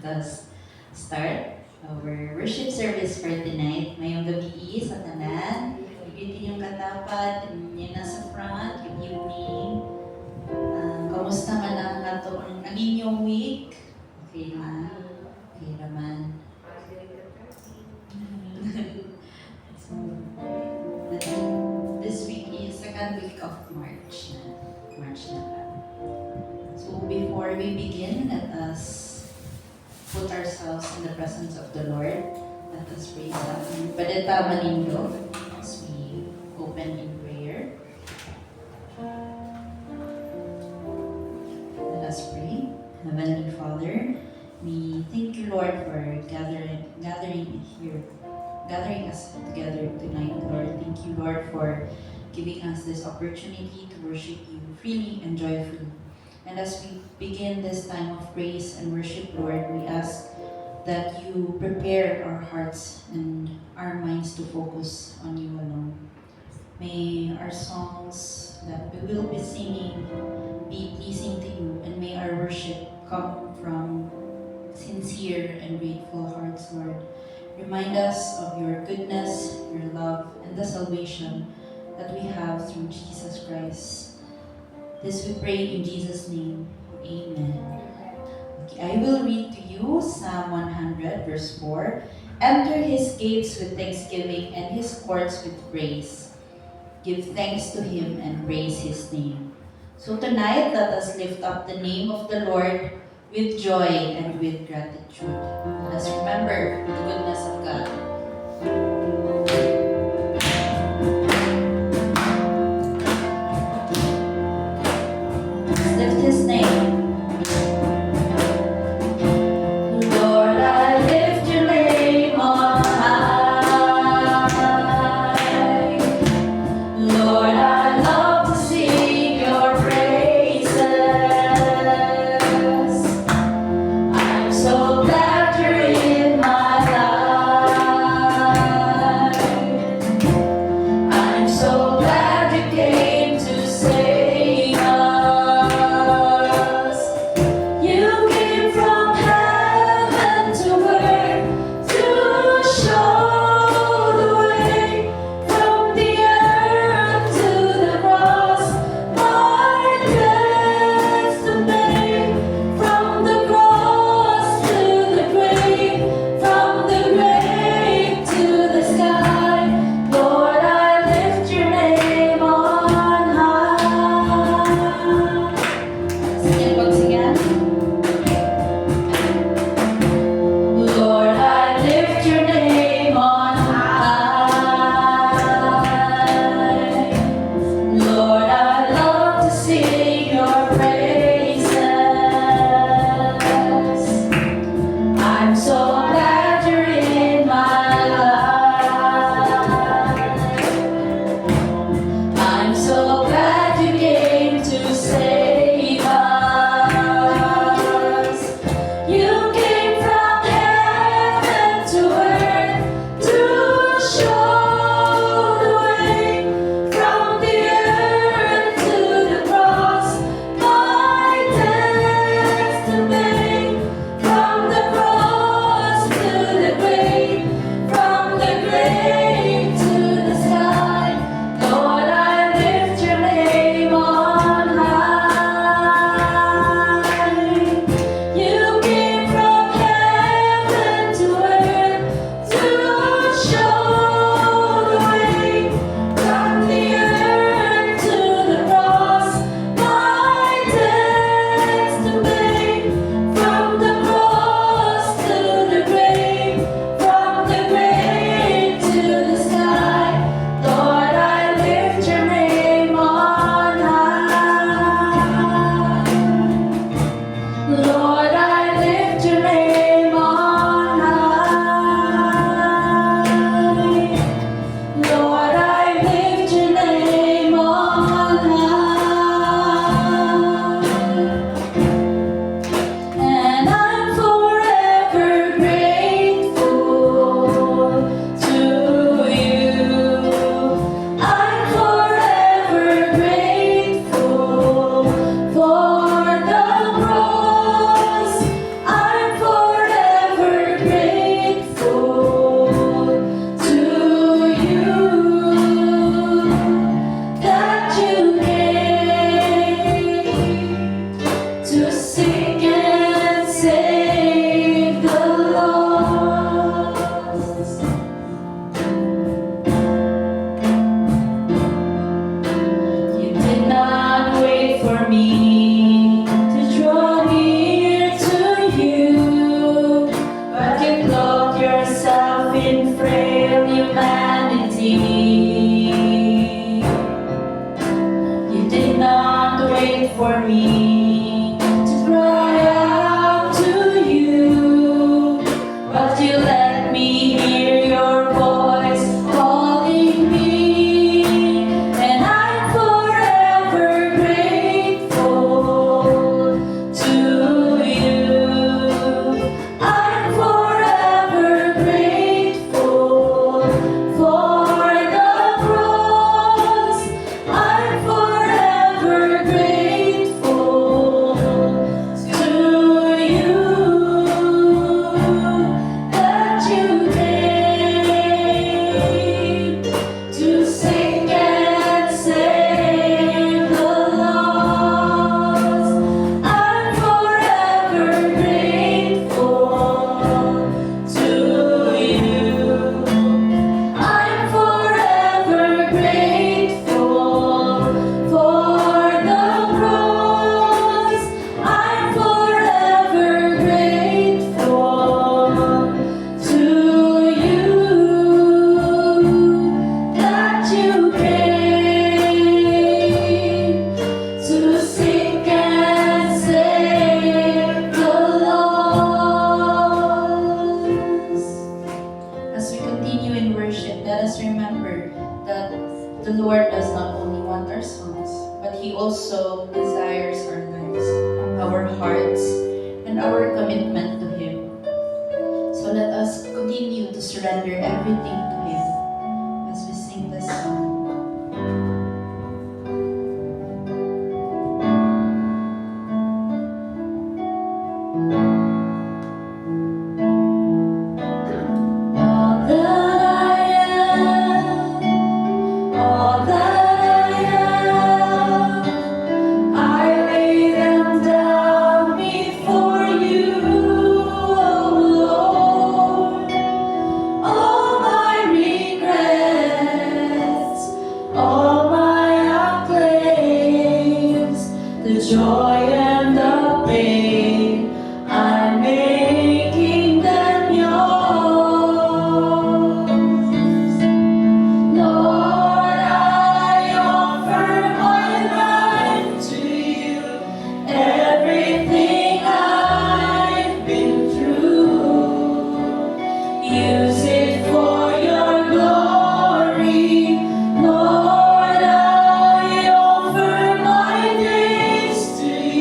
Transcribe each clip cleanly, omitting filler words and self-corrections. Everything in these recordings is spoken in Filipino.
us start our worship service for tonight. Mayong gabi sa tanan. Ibitin yung katapat, yung nasa front, good evening. Kamusta man ang ang inyong week? Okay na? Okay naman. So, this week is second week of March. March na ba? So before we begin, let us put ourselves in the presence of the Lord. Let us pray sa ating padata manindo as we open in prayer. Let us pray. Heavenly Father, we thank you, Lord, for gathering us together tonight, Lord. Thank you, Lord, for giving us this opportunity to worship you freely and joyfully. And as we begin this time of praise and worship, Lord, we ask that you prepare our hearts and our minds to focus on you alone. May our songs that we will be singing be pleasing to you, and may our worship come from sincere and grateful hearts, Lord. Remind us of your goodness, your love, and the salvation that we have through Jesus Christ. This we pray in Jesus' name. Amen. Okay, I will read to you Psalm 100 verse 4. Enter his gates with thanksgiving and his courts with praise. Give thanks to him and praise his name. So tonight, let us lift up the name of the Lord with joy and with gratitude. Let us remember the goodness of God. Lift his name. Lord, I lift your name on high. Lord, I love to sing your praises. I'm so glad you're in my life. me to cry out to you, but you let me hear your voice calling me, and I'm forever grateful to you. I'm forever grateful for the cross. I'm forever grateful to you that you came to seek and save the lost. I'm forever grateful to you. I'm forever grateful for the cross. I'm forever grateful to you that you came to seek and save the lost. As we continue in worship, let us remember that the Lord does not only want our songs, but He also desires our lives, our hearts, and our commitment to Him. So let us continue to surrender everything to Him as we sing this song. All that I am, all that I have, I lay them down before you, oh Lord. All my regrets, all my acclaims, the joy and the pain, I'm making them yours. Lord, I offer my life to you, everything I've been through. Use it for your glory, Lord. I offer my days to you.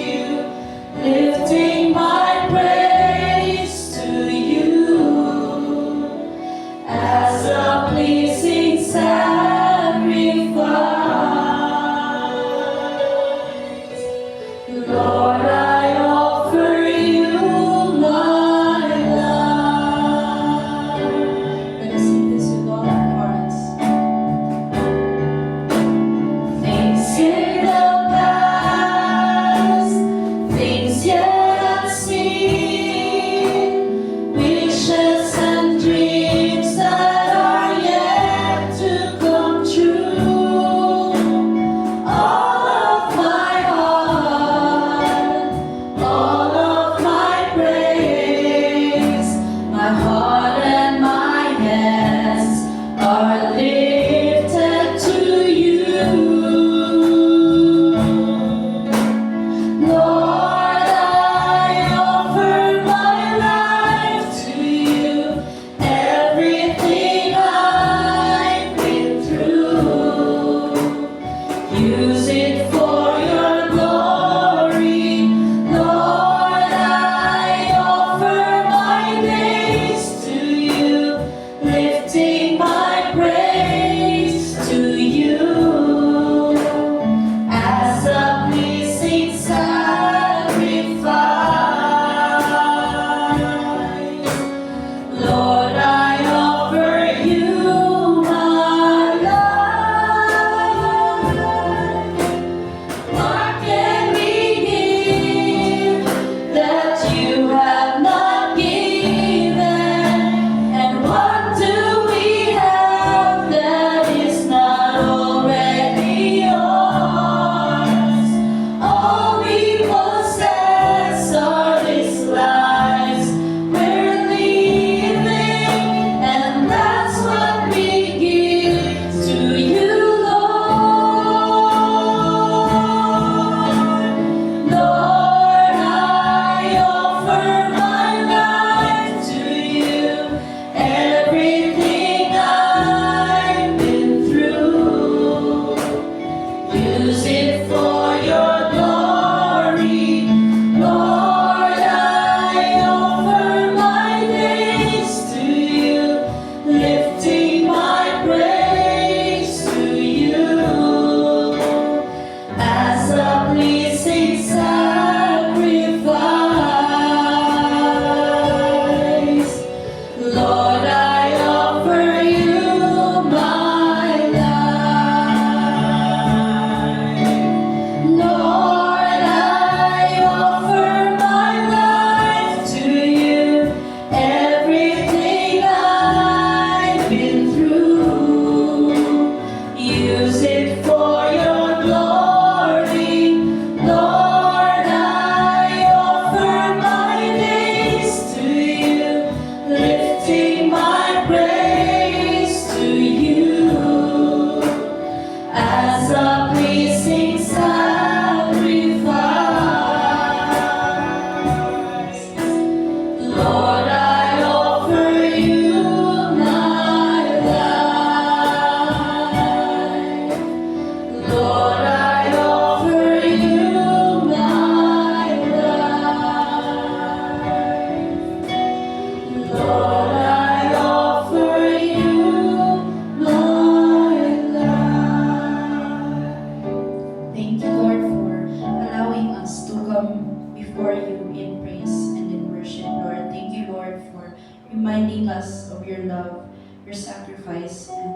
reminding us of your love, your sacrifice, and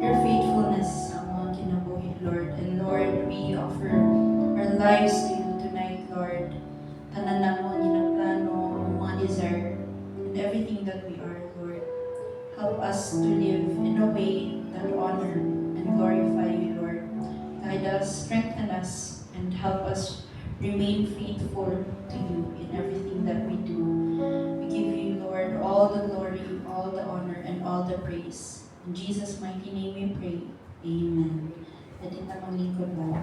your faithfulness sa mga kinabuhi, Lord. And Lord, we offer our lives to you tonight, Lord. Tanan na mo, ginaplano, mga desire, and everything that we are, Lord. Help us to live in a way that honor and glorify you, Lord. Guide us, strengthen us, and help us remain faithful to you in everything that we do. We give you, Lord, all the glory, all the honor, and all the praise. In Jesus' mighty name we pray. Amen. Pwede na maglingkod mo.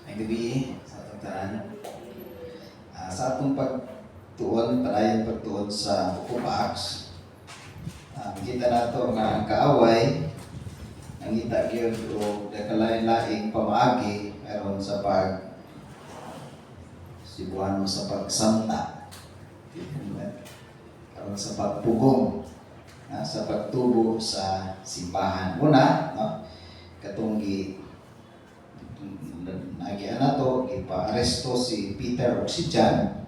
May gabi sa atong tanan. Sa atong pagtuon, padayon pagtuon sa Book of Acts, makita nato nga ang kaaway nangita gyud og dakalain-laing pamaagi aron sa sibuan mo sa pagsanta, aron sa pagpugong, sa pagtubo sa simbahan. Una, no, katong nagian nato, ipa-aresto si Peter o si John.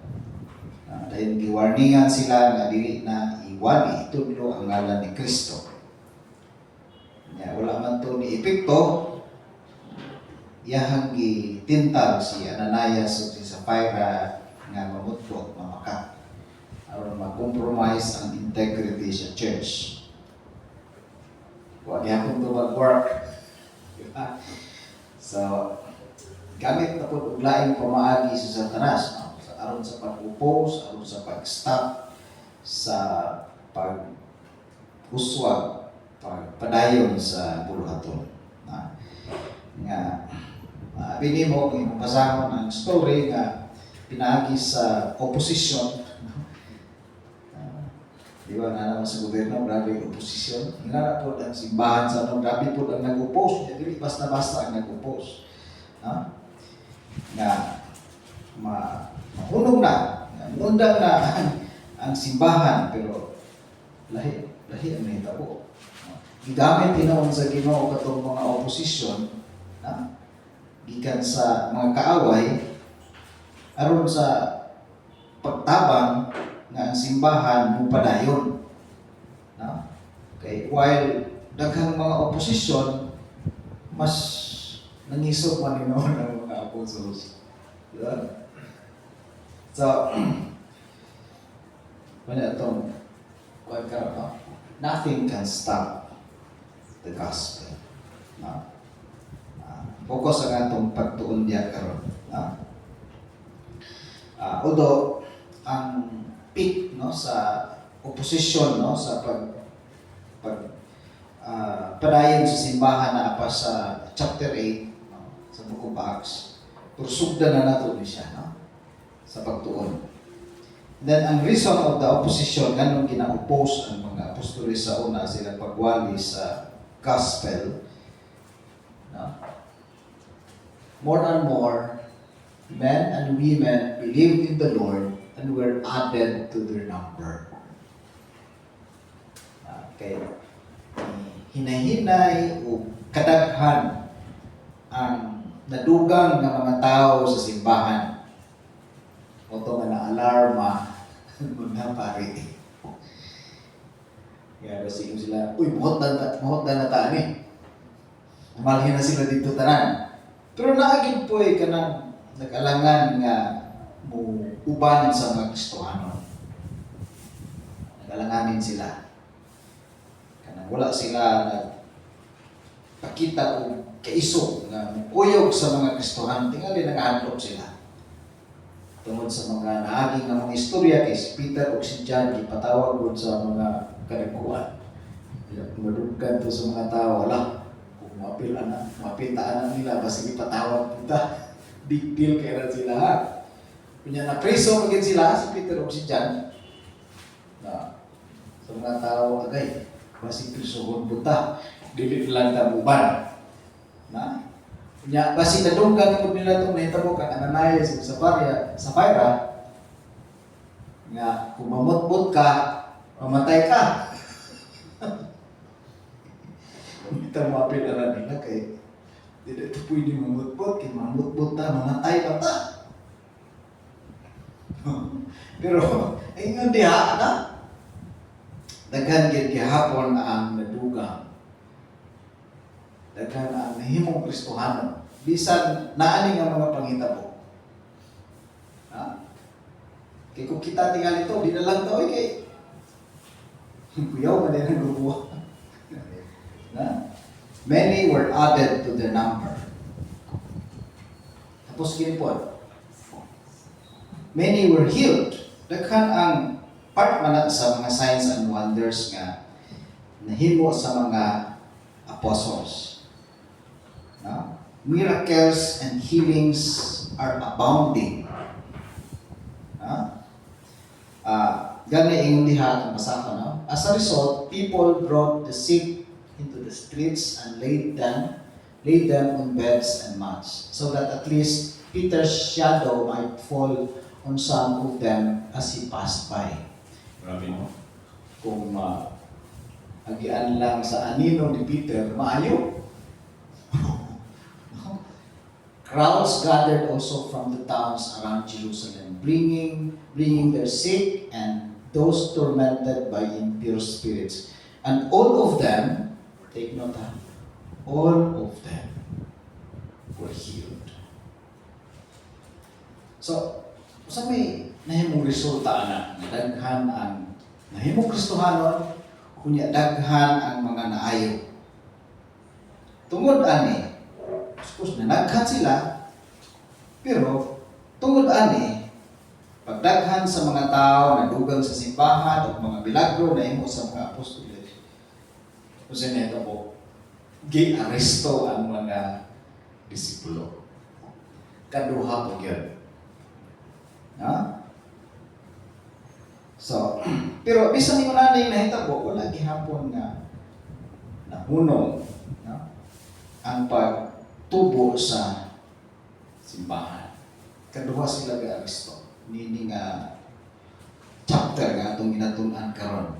Dahil giwarningan sila nga dili na iwali itudlo ang ngalan ni Kristo. Wala man to ni epekto, iyahang gitintal si Ananias o si Sapphira nga mamutlot, mamakat, aron ma-compromise ang integrity sa church. Huwag yapon to mag-work. So, gamit na po og laing pamaagi sa Satanas, no? Aron sa pag-oppose, aron sa pag-stop, sa pag-uswag, pagpadayon sa buluhaton. Nga, bini mo, kung pasahon ang story nga pinaagi sa opposition. Di ba na naman sa gobyerno, grabe yung opposition. Hinara po ang simbahan sa anong grabe po ang nag-oppose. Hindi basta-basta ang nag-oppose. Nga mahunong na, mundang na ang simbahan, pero lahi ang nahitabo. Gigamit tinawon sa Ginoo katong mga opposition, gikan sa mga kaaway, aron sa pagtabang nga ang simbahan mo padayon. Okay, while daghang mga opposition, mas nangisog man ninoon ang mga apostles. Diba? So, wala itong nothing can stop the gospel. Focus ang atong pagtuon diya karon. Although ang peak, no, sa opposition, no, sa padayon sa simbahan na apa sa chapter 8, no, sa Book of Acts, tursugda na nato ni siya, no, sa pagtuon. Then ang reason of the opposition nganong gina-oppose ang mga apostoles sa una sila pagwali sa gospel, no? More and more men and women believed in the Lord and were added to their number. Okay. Hinahinay o kadaghan ang nadugang ng mga tao sa simbahan. O ito nga na-alarma mga pari. Kaya kasi sila, uy, muhot na taan eh. Malhin na sila dito tanan. Pero naagin po ka na nag-alangan nga mo uban sa mga Kristohano. Nag-alanganin sila. Kanang wala sila nagpakita o kaisog nga mukuyog sa mga Kristohan. Tingali nag-handlok sila. Tungod sa mga naaging ng mga istorya kay si Peter o si John, ipatawag po sa mga kanagkuhan. Madugkan to sa mga tao, wala. Kung mapitaan nila, basta ipatawag kita. Big deal kaya sila, ha? Kunya na preso magin sila, si Peter o si John. Sa mga tao, agay, basta presohon punta. Dili lang tabuban. Kunya, basta nadunggan po nila itong nahitabo kang Ananias o Sapphira, Nga, kung mamutbot ka, mamatay ka. Kita mo apil na nila kay hindi ito pwede mamutbot, kaya mamutbot na, mamatay pa ta. Pero, ayun diha na. Daghan gid gihapon ang nadugang. Daghan ang nahimong Kristohanon. Bisan naani nga mga panghitabo. Ha? Kaya kung kita tingali ito, di na lang daw kay kuyaw ka din ang gubuha. Many were added to the number. Tapos ginipon. Many were healed. Daghan ang part man sa mga signs and wonders nga nahimo sa mga apostles. No? Miracles and healings are abounding. Gani ingon diha kung basa ko, no? As a result, people brought the sick into the streets and laid them on beds and mats, so that at least Peter's shadow might fall on some of them as he passed by. Grabe mo. Kung agian lang sa anino ni Peter, maayo. Crowds gathered also from the towns around Jerusalem, bringing their sick and those tormented by impure spirits. And all of them, take note, all of them were healed. So, sa may nahimong resulta na daghan ang nahimong Kristohanon, kunya daghan ang mga naayo. Tungod ani, suppose na naghan sila, pero tungod ani, pagdaghan sa mga tao na dugang sa simbahan at mga milagro na imo sa mga apostoles, kasi nito po, gi-aresto ang mga disipulo. Kaduha po yun. Ha? So, pero bisan yung nanay nahitabo, wala gihapon nga nahunong, no? Ang pagtubo sa simbahan. Kaduha sila ga-aresto. Hindi nga chapter nga itong ginatunan karon.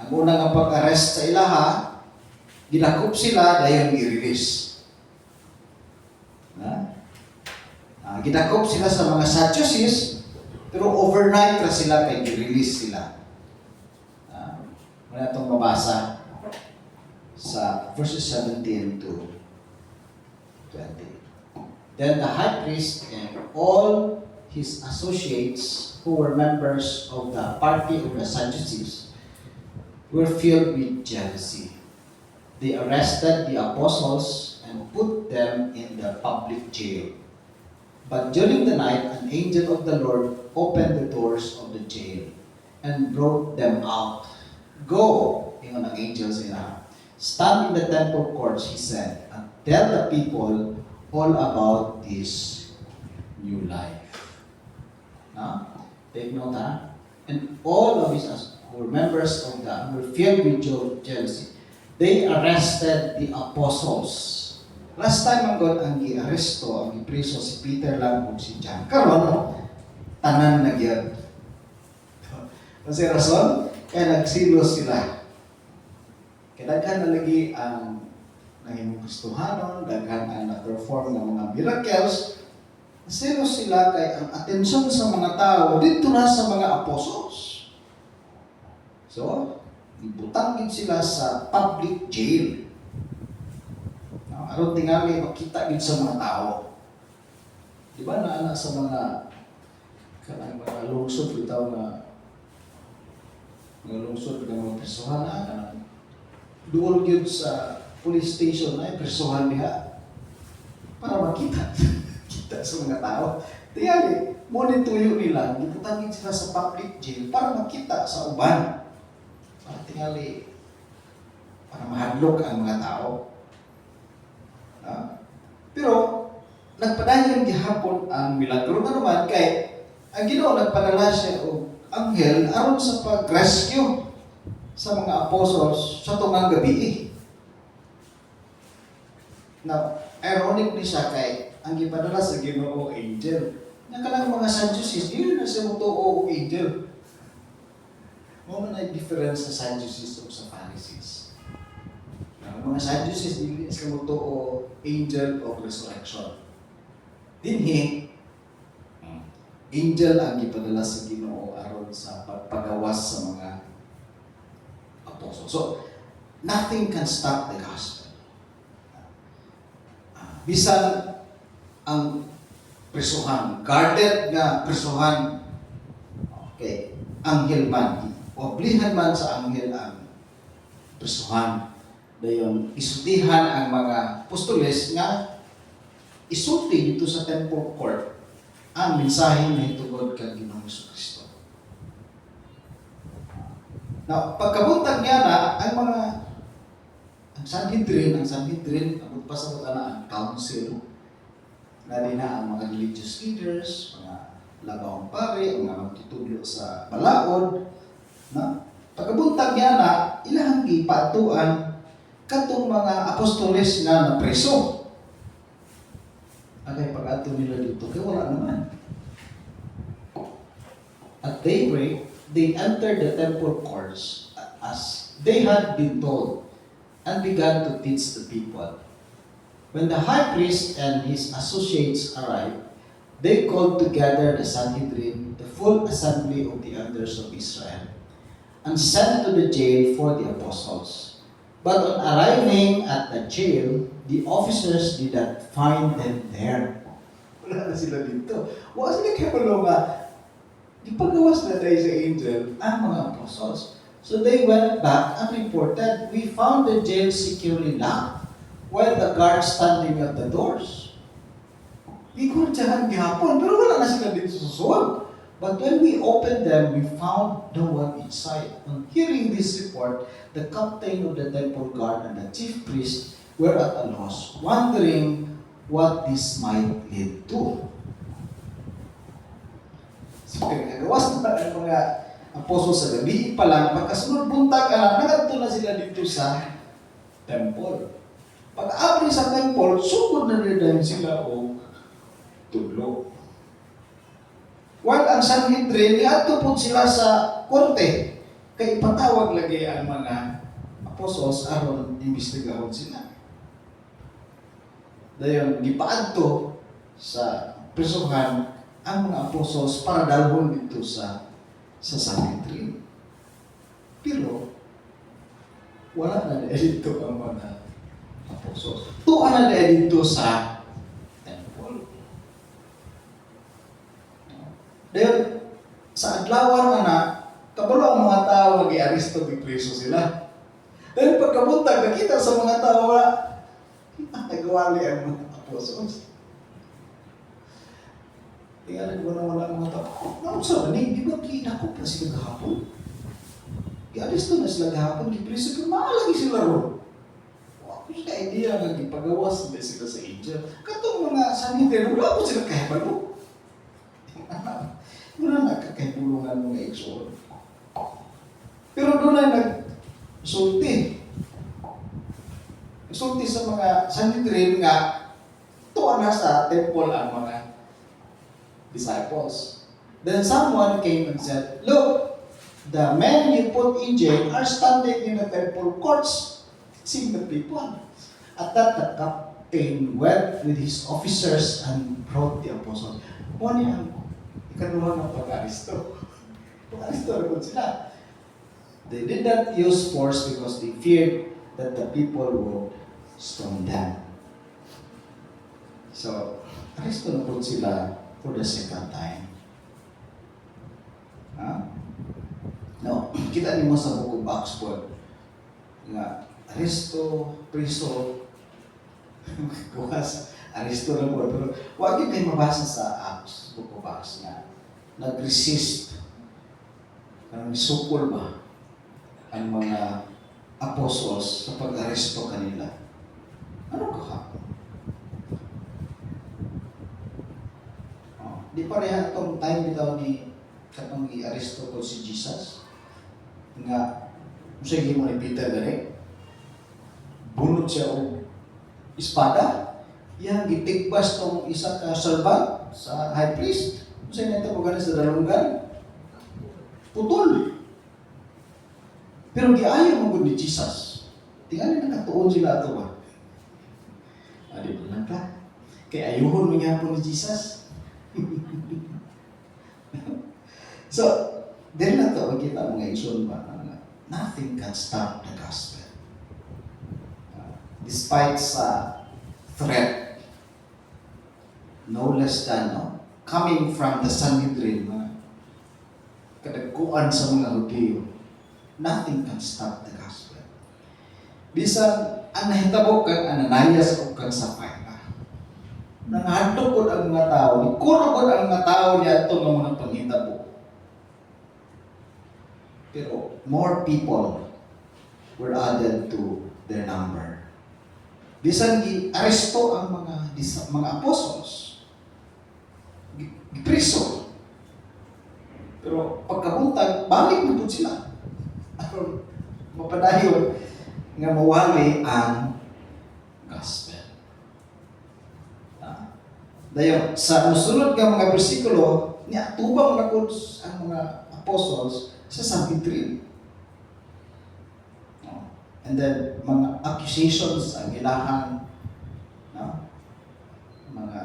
Ang unang ang pag-arrest sa ilaha, ginakop sila dayon i-release. Ginakop sila sa mga Sadducees, pero overnight na sila kay i-release sila. Wala itong mabasa sa verses 17 to 20. Then the high priest and all his associates who were members of the party of the Sadducees were filled with jealousy. They arrested the apostles and put them in the public jail. But during the night, an angel of the Lord opened the doors of the jail and brought them out. Go, ingon ang angel sila. Stand in the temple courts, he said, and tell the people all about this new life. Take note, and all of his who were members of the were filled with jealousy. They arrested the apostles. Last time ang God ang gi-aresto, ang gipreso si Peter lang o si John. Karon tanan na gyud. Kasi rason kaya nagsilos sila. Kaya daghan na lagi ang nahimong Kristohanon, daghan ang na-perform ng mga miracles. Selos sila kay ang atensyon sa mga tao dito na sa mga apostles. So, ibutang gid sila sa public jail. Aron tingali makita gid sa mga tao. Di ba na sa mga kanang mga lungsod bitaw na mga lungsod ng mga presohan na duol gyud sa police station ay presohan diha para makita kita sa mga tao. Tingali mo ni tuyo nila gibutang gid sila sa public jail para makita sa uban. Para tingali para mahadlok ang mga tao. Pero nagpadayon gihapon ang milagro na naman kay ang Ginoo nagpadala siya og anghel aron sa pag-rescue sa mga apostles sa tungang gabi. Now, ironic ni siya kay ang gipadala sa Ginoo angel. Nakalang mga Sadducees, dili na siya mutuo og angel. Mao na difference sa Sadducees ug sa Pharisees. Ang mga Sadducees dili sila mo angel of resurrection. Dinhi angel ang gipadala sa Ginoo aron sa pagpagawas sa mga apostol. So, nothing can stop the gospel. Bisan ang prisuhan, guarded nga prisuhan, okay, anghel man, oblihan man sa anghel ang prisuhan. Dayon, isutihan ang mga apostoles nga isulti dito sa temple court ang mensahe na hitungod kang Ginoong Kristo. Now, pagkabuntag niya na, ang Sanhedrin, abot pa sa mga ang council, na din na ang mga religious leaders, mga labawang pare, ang mga magtutudlo sa balaod, na pagkabuntag niya na, ilang ipatuan katong mga apostoles na napreso. Agay pag-ato nila dito, kaya wala naman. At daybreak, they entered the temple courts as they had been told and began to teach the people. When the high priest and his associates arrived, they called together the Sanhedrin, the full assembly of the elders of Israel, and sent to the jail for the apostles. But on arriving at the jail, the officers did not find them there. Wala na sila dito. Wala sila kapalo nga, ipagawas na tayo sa angel ang mga apostles. So they went back and reported, we found the jail securely locked, while the guards standing at the doors. Ikundyahan gihapon, pero wala na sila dito sa susunod. But when we opened them, we found no one inside. On hearing this report, the captain of the temple guard and the chief priest were at a loss, wondering what this might lead to. So, nagawas na ang mga apostol sa gabi pa lang, pagkasunod buntag, nagadto na sila dito sa temple. Pag-abri sa temple, sugod na rin sila o tudlo. While ang Sanhedrin, niadto po sila sa korte, kay ipatawag lagi ang mga apostles aron imbestigahon sila. Dayon, gipaadto sa prisuhan ang mga apostles para dalhon dito sa Sanhedrin. Pero, wala na dito ang mga apostles. Tuwa na dito sa temple. Dayon, sa adlawan na kabalo ang mga tao mag-i-aristo, gipreso sila. Dahil pagkabuntag, nakita sa mga tao nagawali ang mga apostles. Tingnan ko na wala mga tao. Nausa na di ba kinakop na sila kahapon? I-aristo na sila kahapon, gipreso, pero maalagi sila ron. Ako sila idea nga gipagawas na sila sa angel. Katong mga Sanhedrin, wala po sila kahibalo. Wala na kakahibulungan mga igsoon. Pero doon ay nagsulti. Nagsulti sa mga Sanhedrin nga tuwa na sa temple ang mga disciples. Then someone came and said, "Look, the men you put in jail are standing in the temple courts, seeing the people." At that, the captain went with his officers and brought the apostles. Ano ang ikaduha ng pag-aristo? Pag-aristo rin sila. They did not use force because they feared that the people would stone them. So, aristo na po sila for the second time. No, kita niyo sa book of Acts po nga aristo, priso, kuwas, aristo na po. Pero wag yung kayo mabasa sa Acts, book of Acts nga nag-resist, sukol ba ang mga apostles sa pag-aristo kanila. Ano kahapon? Di pareha itong time bitaw ni katong i-aristo ko si Jesus nga sige mo ni Peter gani bunot siya og espada yang gitigbas tong isa ka servant sa high priest. Kasi nito ko gani sa dalunggan putol. Pero giayo mo gud ni Jesus. Tingali nakatuon sila ato ba? Adi ba lang ka? Kay ayuhon mo nga po ni Jesus. So, dahil na ito, makita mga igsoon ba, nothing can stop the gospel. Despite sa threat, no less than, coming from the Sanhedrin, kadagkuan sa mga Hudyo, nothing can stop the gospel. Bisan, ang nahitabo kang Ananias o kang Sapphira, nanghadlok ko ang mga tao, ikurugod ang mga tao niya itong mga panghitabo. Pero more people were added to their number. Bisan gi-aresto ang mga apostles. Gipriso. Pero pagkabuntag, balik na po sila. Aron mapadayon nga mawali ang gospel. Dayon, sa musunod nga mga bersikulo, niya tubang na po ang mga apostles sa Sanhedrin. And then, mga accusations ang ilahang, mga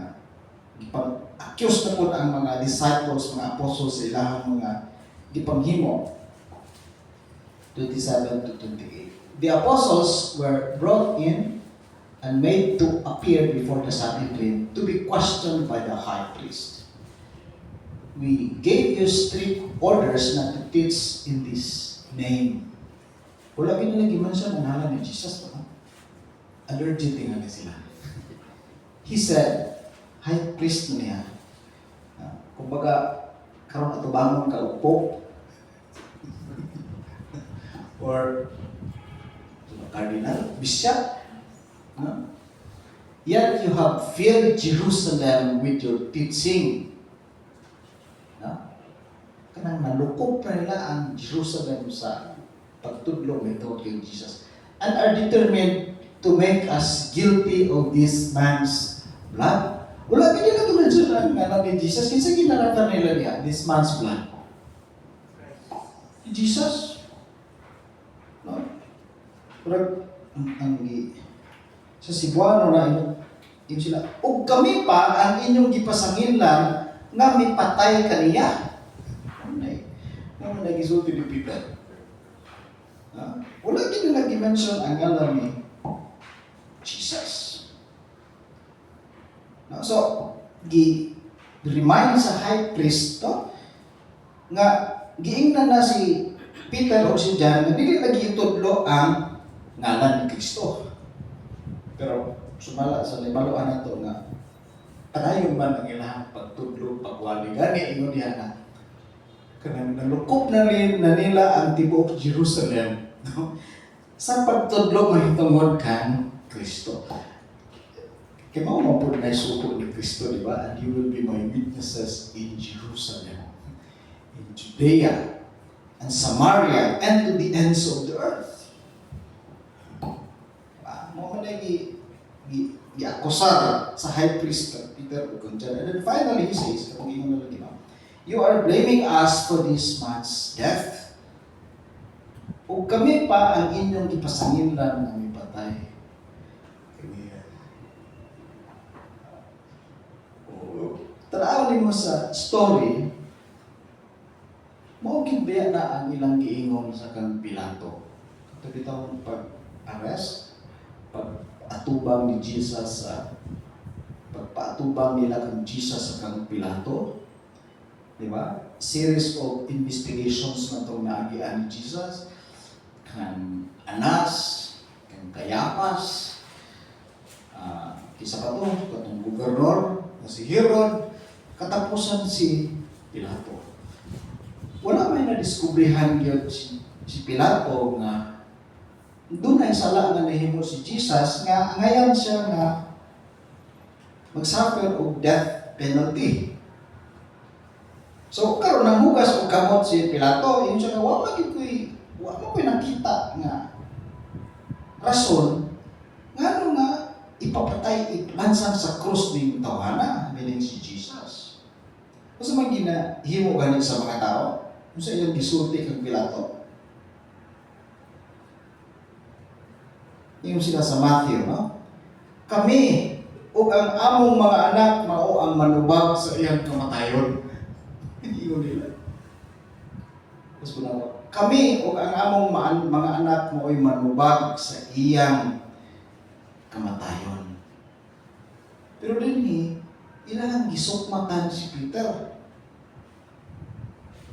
ipag-accuse na po ang mga disciples, mga apostles sa ilahang mga gipanghimo. 27 to 28. The apostles were brought in and made to appear before the Sanhedrin to be questioned by the high priest. We gave you strict orders not to teach in this name. Wala pinalagi siya manalan ni Jesus. Allergic nga sila. He said, high priest na niya, kumbaga, karon ato bangon ka upo, or cardinal, bishop, yet you have filled Jerusalem with your teaching. Kanang nalukop na nila ang Jerusalem sa pagtudlo ng tawag kay Jesus, and are determined to make us guilty of this man's blood. Wala ka nila tumansin ang ngalan ni Jesus. Kinsa ginaratan nila niya, this man's blood? Jesus. No? Pero sa Cebuano na yung sila, o kami pa ang inyong gipasangin lang nga may patay kaniya. Ano na gisulti ni Peter? Wala din na nag-mention ang ngalan ni Jesus. So, remind sa high priest nga giingnan na si Peter o si John na dili lagi itudlo ang ngalan ni Kristo. Pero sumala sa libaluan na ito nga padayon man ang ilahang pagtudlo, pagwali. Gani ingon niya na kanang nalukop na nila ang tibuok Jerusalem sa pagtudlo mahitungod kang Kristo. Kaya mo po na isuko ni Kristo, di ba? And you will be my witnesses in Jerusalem, in Judea, and Samaria, and to the ends of the earth. Mo man ay gi-akusar sa high priest kang Peter o kang John. And then finally he says, kapag ingon na lagi, you are blaming us for this man's death. O kami pa ang inyong ipasangin lang na may patay. Tanaw mo sa story, maugid ba na ang ilang giingon sa kang Pilato. Ito bitawang pag-arrest, pag-atubang ni Jesus sa pagpaatubang nila kang Jesus sa kang Pilato. Di ba? Series of investigations na itong naagian ni Jesus, kang Anas, kang Cayapas, kisa pa ito, katong gobernador, na si Herod, katapusan si Pilato. Wala may na-diskubrihan yun si Pilato nga doon ay sala nga nahimo si Jesus nga ngayon siya nga mag-suffer of death penalty. So, karon nang hugas og kamot si Pilato, yun siya nga, wala ko'y nakita nga rason nga ano nga ipapatay, iplansang sa krus ng tawana, meaning si Jesus. Kasi man ginahimo ganit sa mga tao, kung sa iyong gisulti kang Pilato. Yung sila sa Matthew, no? Kami ug ang among mga anak mao ang manubag sa iyang kamatayon. Hindi ko nila. Tapos kami ug ang among mga anak mao'y manubag sa iyang kamatayon. Pero dinhi ilang gisukmatan si Peter.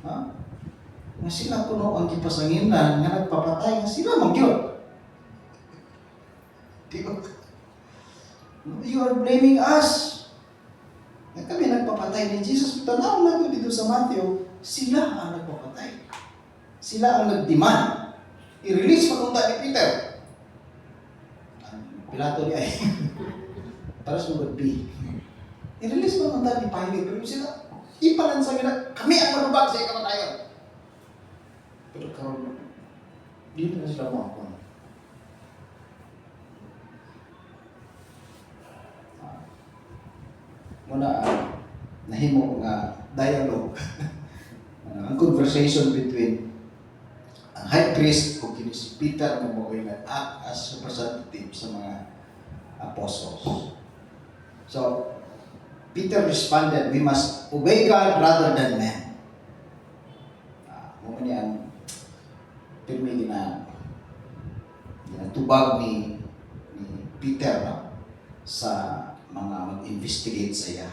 Ha? Nga sila kuno ang gipasanginan nga nagpapatay nga sila man gyud. You are blaming us. Nga kami nagpapatay ni Jesus. Tanaw na ito dito sa Matthew, sila ang nagpapatay. Sila ang nag-demand. I-release patunta ni Peter. Pilato niya eh. Para sa mga B. I-release patunta ni Pilate. Pero sila, ipalan sa mina, kami ang manubag sa ikamatayon. Pero karon, dito na sila mga muna nahimo nga dialogue ang conversation between ang high priest o kini si Peter nga mo'y nag-act as representative sa mga apostles. So Peter responded, we must obey God rather than men. Mo niya ang pirmi ginatubag ni Peter no? Sa mga mag-investigate sa iya.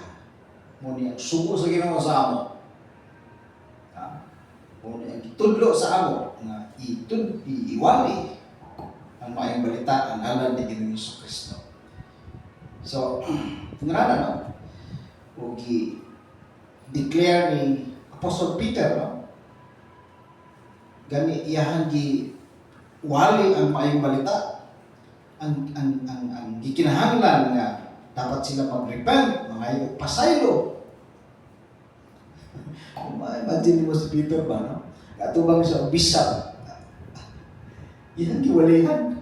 Muna ang sugo sa Ginoo sa amo. Muna ang itudlo sa amo nga iiwali ang maayong balita ang ngalan ni Ginoong Jesucristo. So, ngarana no? O declare ni Apostle Peter no? Gani iyahan wali ang maayong balita ang gikinahanglan nga dapat sila mag-repent, mga pasaylo. Imagine mo si Peter ba, no? Katubang siya, bishop. Yan, giwalihan.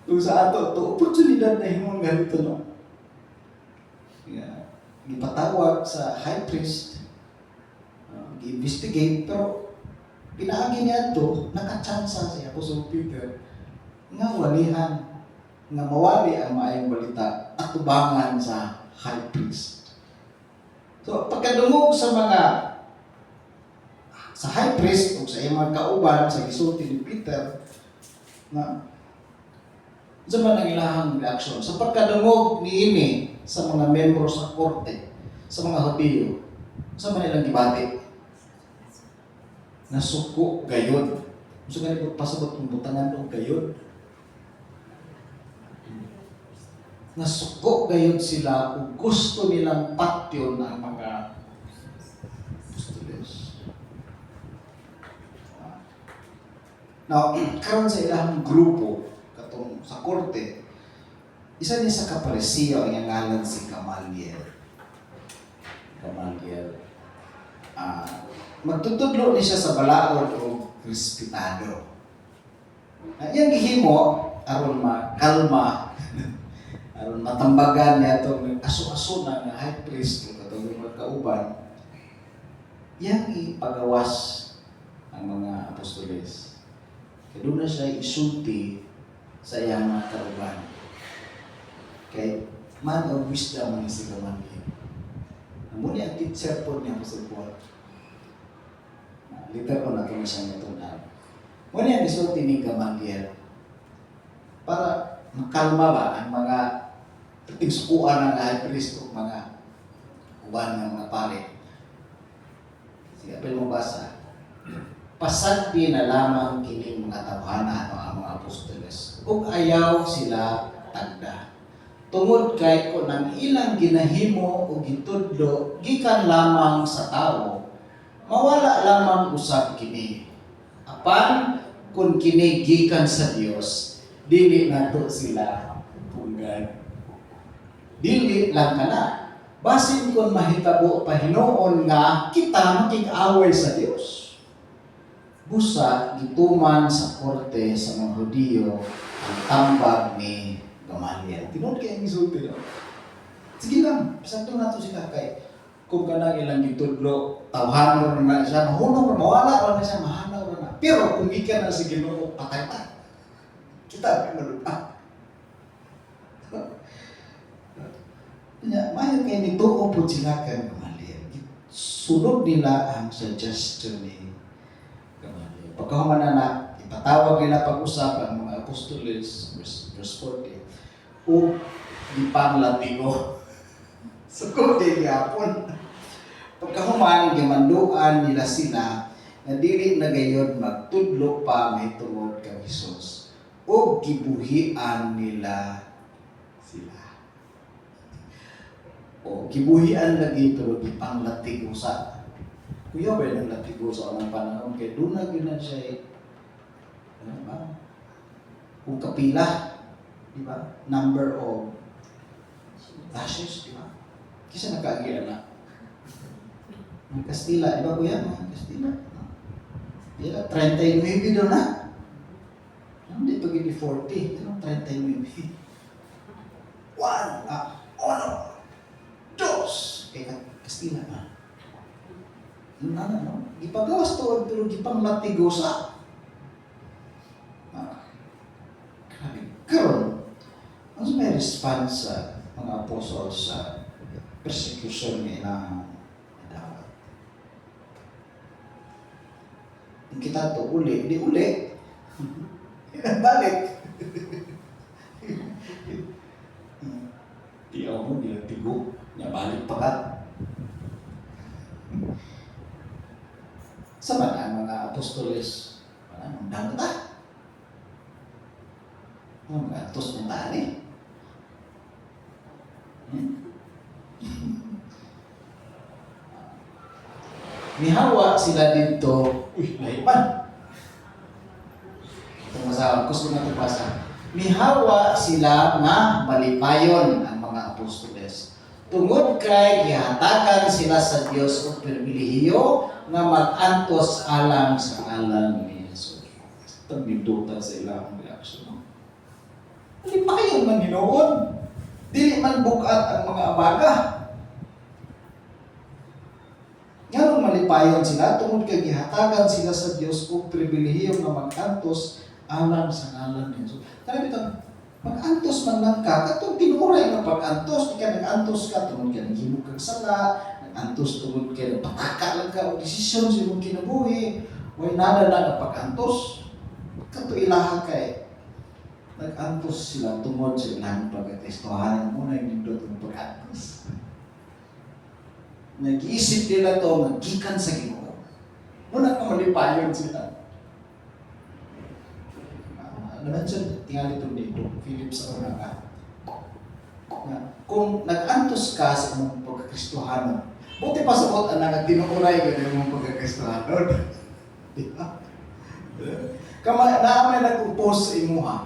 Kung sa ato, ito, oportunidad na himong ganito, no? Ipatawag sa high priest, i-investigate, pero pinaagi niya ito, nakachansa si Apostle Peter, nga walihan, nga mawali ang maayong balita at tubangan sa high priest. So, pagkadungog sa high priest o sa iyang mga kauban sa gisulti ni Peter, na sa man ang ilahang reaksyon. Sa pagkadungog niini sa mga membro sa korte, sa mga Hudyo, sa man ilang gibati, nasuko gayon. Gusto ka rin pasabot ng butangan o gayon. Nasuko gayon sila kung gusto nilang patyon ang mga apostoles. Now, karon sa ilang grupo, katong sa korte, isa niya sa kaparesiyo ang ngalan si Gamaliel. Magtutudlo ni siya sa balaod o respetado. Yang gihimo, aron makalma, aron matambagan niya itong aso-aso na high priest o itong mga kauban, yang ipagawas ang mga apostoles. Kaya doon na siya isulti sa iyang mga kauban. Kaya man of wisdom ang si Gamaliel. Muna ang teacher po niya sa Paul. Liter ko na ito na siyang natunan. Muna ang isulti ni Gamaliel para makalma ba ang mga tingsukuan ng high priest o mga uban ng mga pare. Sige, apel mo basa. Pasagdi na lamang kining mga tawhana o ang mga apostoles. Ug ayaw sila tagda. Tungod kay kung ang ilang ginahimo o gitudlo gikan lamang sa tao, mawala lamang usab kini. Apan kung kini gikan sa Dios, dili nato sila punggan. Dili lang kana. Basin kung mahitabo pa hinuon nga kita makig-away sa Dios. Busa gituman sa korte sa mga Hudyo ang tambag ni Gamaliel. Tinod kay ang isulti no? Sige lang, sakto na ito sila kay kung kanang ilang gitudlo, tawhanon na siya, mahunong na, mawala na siya, mahanaw na. Pero kung ika na si Ginoo, patay pa. Kita ay malupa. Mayo kayo nituo po sila kang Gamaliel. Sunod nila ang suggestion ni Gamaliel. Pagkahuman na ipatawag nila pag-usap ang mga apostoles, verse 40, o ipanglatino. Sukod din yapon. Pagkahuman, gimanduan nila sila na dili na gayon magtudlo pa may tungod kang Hesus. O gibuhian nila sila. O gibuhian lagi pero ipanglatigusa. Kuya ba yung latigusa ang panahon kay doon na gina siya ano ba? Kung kapila, di ba? Number of ashes, di ba? Kisa nakaagi na. Ang Kastila, di ba kuya? Ang Kastila. Yan, 39 doon na. Hindi pa gini 40. Ano 39? 1, 2, kaya Kastila na. Yun na, no? Ipagawas to, pero ipang matigosa. Grabe. Karon, ano may response sa mga apostol sa persecution ni ilang dawat? Yung kita to, uli, di uli. Balik. Tiyaw mo, dilatigo. Niya balik pa ka. Sa ang mga apostoles, undang ta. Mga atos ng tani. Mihawa sila dito, laipan. Itong masawa, gusto na ito basa. Mihawa sila nga malipayon ang mga apostoles. Tungod kay gihatagan sila sa Dios og pribilehiyo nga mag-antos alang sa ngalan ni Jesus. Tagbidutan sa ilang reaksyon. Malipayon man Hinoon. Dili man bukat ang mga abaga. Nga malipayon sila tungod kay gihatagan sila sa Dios og pribilehiyo nga mag-antos alang sa ngalan ni Jesus. Kaya bitang mag-antos man lang ka, katong tinuray ng pag-antos, di ka nag-antos ka, tungod ka naghimog kang sala, nag-antos tungod ka, pataka lang ka, o desisyon sa imong kinabuhi, o nada na ng pag-antos. Kato ilaha kay, nag-antos sila tungod sa ilang pag-kristohanan, muna yung nindot ng pag-antos. Nag-iisip nila to, naggikan sa Ginoo. Muna ka malipayon sila. Naman siya, tingali ito dito, Philips sa una ka. Kung nag-antos ka sa imong pagkakristohanon, buti pa sa kot ang tinuuray ka ng imong pagkakristohanon. Diba? Naamay nag-upos sa imuha.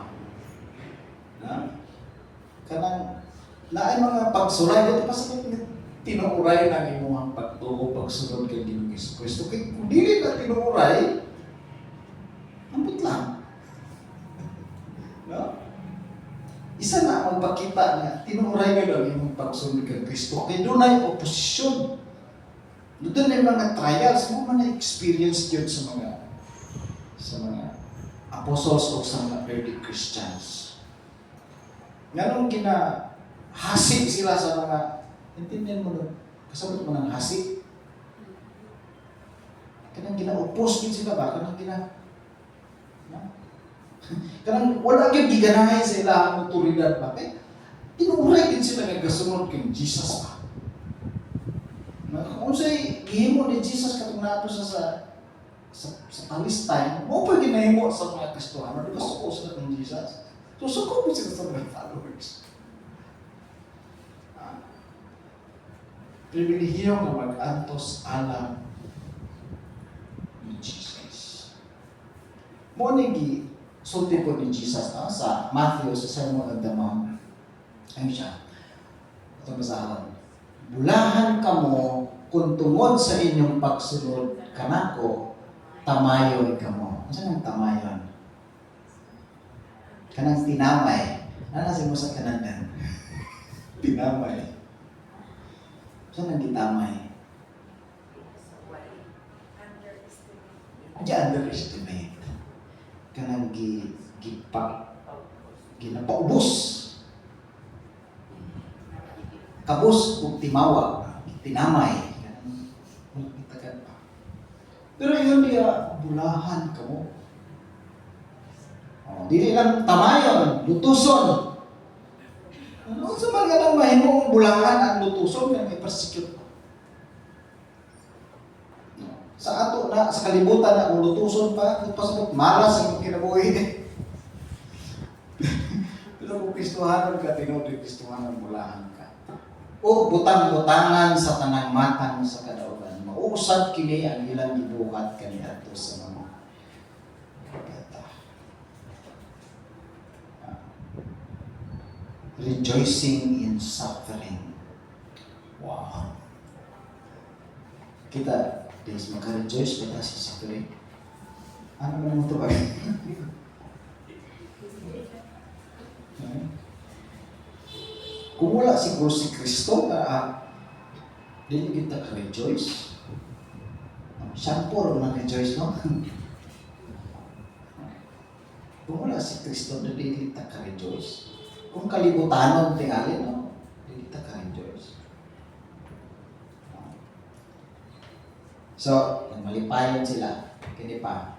Kanang, naay mga pagsulay, buti pa sa kot tinuuray ng imuhang pagtuo, pagsunod kay Ginoong Kristo. Kung dili na tinuuray, ambot lang. No? Isa na ang magpakita na tinuray nga lang yung pagsunod kay Kristo. Kaya doon ay oposisyon. Doon ay mga trials. Mo man na-experience yun sa mga apostles o sa mga early Christians. Ganun hasip sila sa mga, intindihan mo nun, kasabot mo ng hasip. Kanang gina-oppose din sila ba? Kanang wala kang giganahay sa ilang otoridad ba? Kaya tinuray din sila nagasunod kay Jesus pa. Kung sa'y gihimo ni Jesus katong nato sa Palestine, mo pa ginahimo sa mga Kristohano, di ba suko sila kay Jesus? So suko po sila sa mga followers. Pribilehiyo nga mag-antos alam ni Jesus. Mo nigi sulti po ni Jesus sa Matthew sa Sermon on the Mount. Ano siya? Ito basahan. Bulahan kamo kung tungod sa inyong pagsunod kanako, tamayon kamo. Ano ang tamayon? Kanang tinamay. Nanasin mo sa kananan. Tinamay. Saan ang gitamay? di underestimate. Kanang ginapaubos. Kabus ug timawa, tinamay. Kita pa. Pero yun diya, bulahan ka mo. Dili lang tamayon, lutuson. Ano sa mga nang mahimong bulahan ang lutuson nga may persecute. Sa ato na, sa kalibutan na ang lutuson pa, pasabot malas ang kinabuhi. Pero kung Kristohanon ka, tinod Kristohanon bulahan ka. O butang-butangan sa tanang matang sa kadaugan. Mausap kini ang ilang gibuhat kaniadto sa mga propeta. Rejoicing in suffering. Wow. Kita, please, maka-rejoice ba tayo sa suffering? Ano naman ito ba? Kung wala siguro si Kristo, hindi kita ka-rejoice. Siya po rin rejoice, no? Kung wala si Kristo, hindi kita ka-rejoice. Kung kalibutanon tingali, no? Hindi kita ka-rejoice. So, malipayon sila. Kini pa.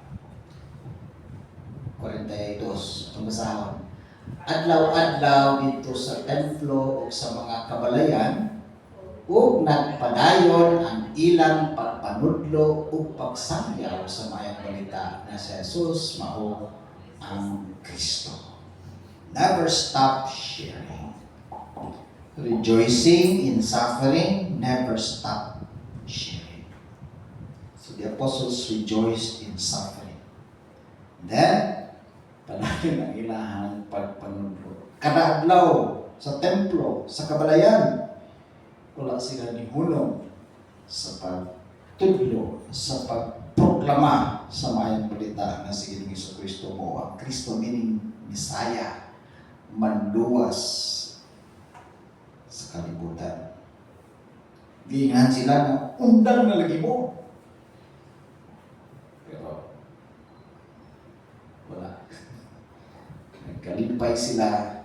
42. Ang basahon. Adlaw-adlaw dito sa templo o sa mga kabalayan ug nagpadayon ang ilang pagpanudlo ug pagsangyaw sa mayang balita na si Jesus mao ang Kristo. Never stop sharing. Rejoicing in suffering, never stop sharing. So the apostles rejoiced in suffering. Then, padayon ang ilahang pagpanudlo. Kada adlaw sa templo, sa kabalayan, wala sila ni hulong sa pagtudlo, sa pagproklama sa mayang balita na si Jesucristo mo ang Kristo, meaning Messiah, manluwas sa kalibutan. Giingan sila na undang na lagi mo. Pero wala. Nagkalimpay sila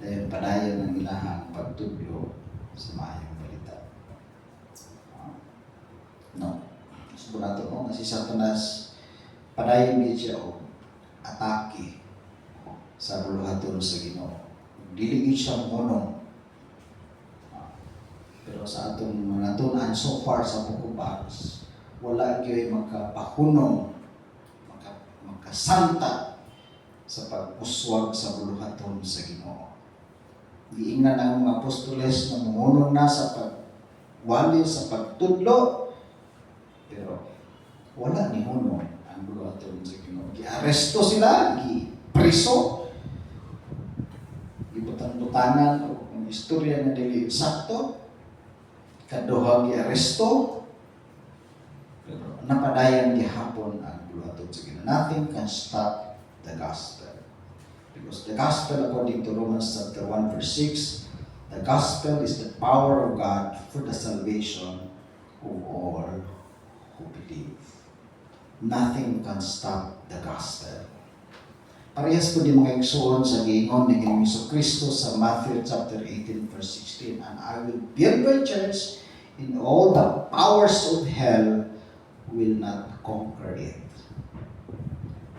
dahil padayon ng ilahang pagtudlo sa mayang balita. No. Sigurado ko na si Satanas padayon din siya o atake sa buluhaton sa Ginoo. Dili siya munong. Pero sa atong manatunan so far sa Book of Acts, wala gyud makapahunong, makasanta sa pag-uswag sa buluhaton sa Ginoo. Giingnan ang mga apostoles na mumunong na sa pagwali sa pagtudlo, pero wala ni hunong ang buluhaton sa Ginoo. Giaresto sila, gipreso, gibutang-butangan o ang istorya na dili eksakto, kaduha giaresto, pero napadayan gihapon ang buluhaton sa Ginoo. Nothing can stop the gospel. Because the gospel, according to Romans chapter 1 verse 6, the gospel is the power of God for the salvation of all who believe. Nothing can stop the gospel. Parehas po di mga igsoon sa giingon ni Jesucristo sa Matthew chapter 18 verse 16, and I will build my church, and all the powers of hell will not conquer it.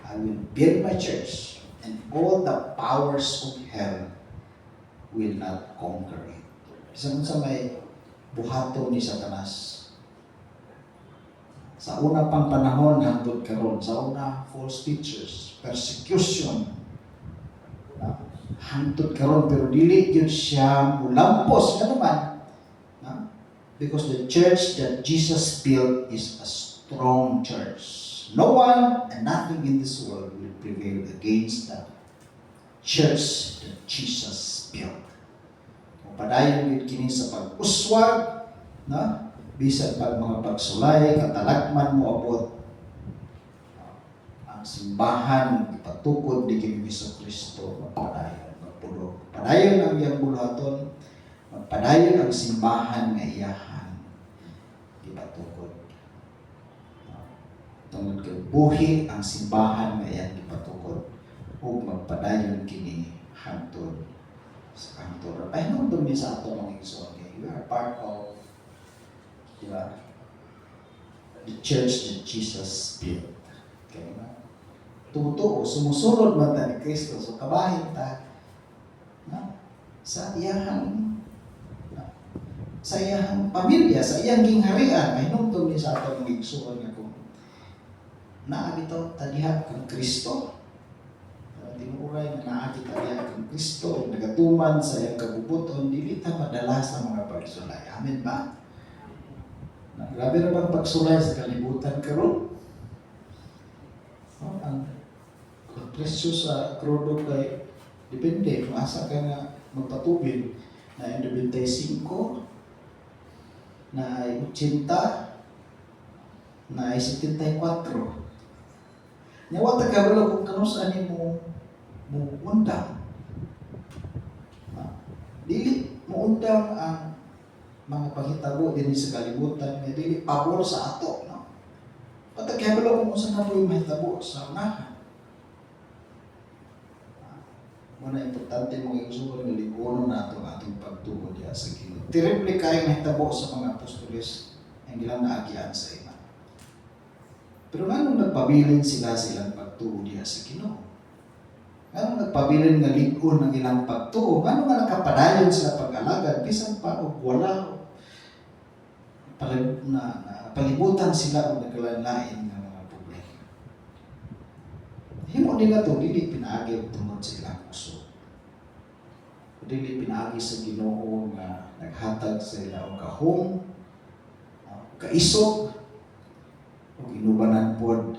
I will build my church, and all the powers of hell will not conquer it. Isang sa may buhato ni Satanas. Sa una pang panahon hangtod karon, sa una false teachers, persecution. Hangtod karon pero dili gyud siya mulampos nga naman. Because the church that Jesus built is a strong church. No one and nothing in this world will prevail against the church that Jesus built. Kung padayon yun kini sa pag-uswag, bisan pag mga pagsulay, katalagman mo abot, ang simbahan, ipatukod di kini Jesucristo, magpadayon, magpulog. Padayon ang iyang buluhaton, magpadayon ang simbahan nga iyahan, ipatukod. tungod kay buhi ang simbahan nga iyang gipatukod ug magpadayon kini hangtod sa kantor. Pahinom dumi sa ato mga igsoon kay we are part of, di ba, the church that Jesus built. Okay, na? Totoo, sumusunod man ta ni Kristo. So kabahin ta na, sa iyang pamilya, sa iyang gingharian. Pahinom dumi sa ato mga igsoon nga kung naabitaw tadiha kang Kristo. Tinuray na naakit ariya kang Kristo, nagatuman sa iyang kabubuton, dili ta madala sa mga pagsulay. Amen ba? Grabe na bang pagsulay sa kalibutan karon? Ang presyo sa krudo kay depende kung asa ka nga magpatubig. Na 95, na 80, na 74. Nyawata ka wala kung kanus mo undang. Dili mo undang ang mga panghitabo din sa kalibutan nga dili pabor sa ato, no? Patagkabalo kung unsa na po yung mahitabo sa unahan. Muna importante mong igsuon nga ligunon nato ang ating pagtuo diha sa Ginoo. Terrible kay mahitabo sa mga apostoles ang ilang naagyan sa ina. Pero nganong nagpabilin sila silang pagtuo diha sa Ginoo? Nganong nagpabilin nga ligon ang ilang pagtuo? Nganong nga nakapadayon sila pag-alagad bisan pa og wala palibutan sila og naglain-lain nga mga problema. Himo nila to dili pinaagi og tungod sa ilang puso. Dili pinaagi sa Ginoo nga naghatag sa ila og kahom, kaisog, ug inubanan pod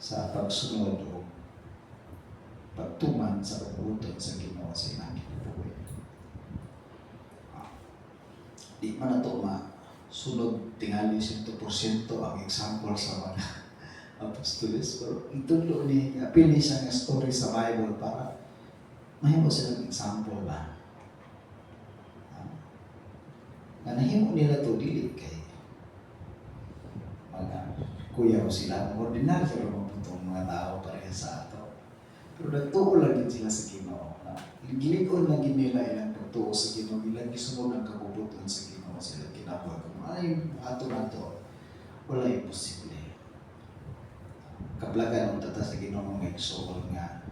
sa pagsunod o pagtuman sa pagbuton sa Ginoo sa ilang kinabuhi. Di man nato sunod tingali 100% ang example sa mga apostoles, pero itulo ni pili siya nga story sa Bible para mahimo silang example ba. Nga nahimo nila to dili kay mga kuya o sila, ordinaryo lang itong mga tao pareha sa ato. Pero nagtuo lang sila sa Ginoo. Gilikon lang nila ilang pagtuo sa Ginoo, ilang gisunod ang kabubuton sa Ginoo sila kinabuhi. Kung ay ato na to, wala imposible. Kablagan ang tata sa Ginoo mga igsoon nga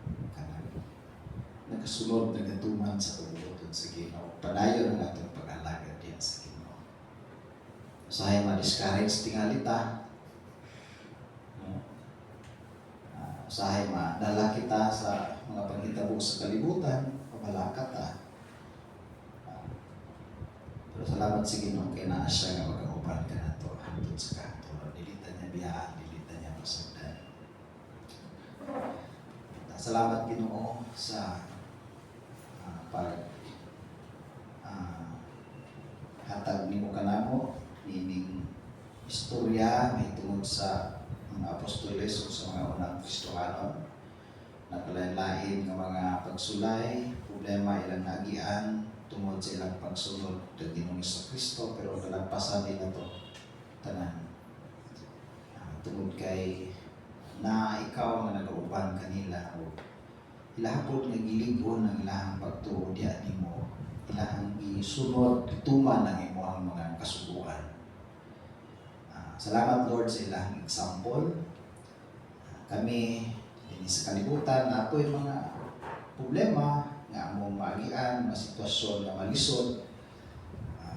nagasunod, nagatuman sa kabubuton sa Ginoo. Padayon ang atong pag-alagad diyan sa Ginoo. Usahay ma-discourage tingali ta. Usahay madala kita sa mga panghitabo sa kalibutan, pamalakat ta. Pero salamat sa Ginoo kay naa siya nga magauban ka nato hangtod sa kanto. Dilitan niya biyaan, dilitan niya pasagdan. Salamat Ginoo sa hatag nimo kanamo nining istorya may tungod sa mga apostoles o sa mga unang Kristohanon. Naglain-lain ng mga pagsulay, problema ilang nagian tungod sa ilang pagsunod ng Ginoong Kristo, pero kalagpasan nila to tanan. Tungod kay na ikaw nga nag-uban kanila o ilahapot nga giligon ng ilahang pagtuo diya nimo, ilahang gisunod, tuman ng imong mga kasubuan. Salamat Lord sa ilahang example. Kami din sa kalibutan nato yung mga problema nga among maagian, mga sitwasyon na malisod.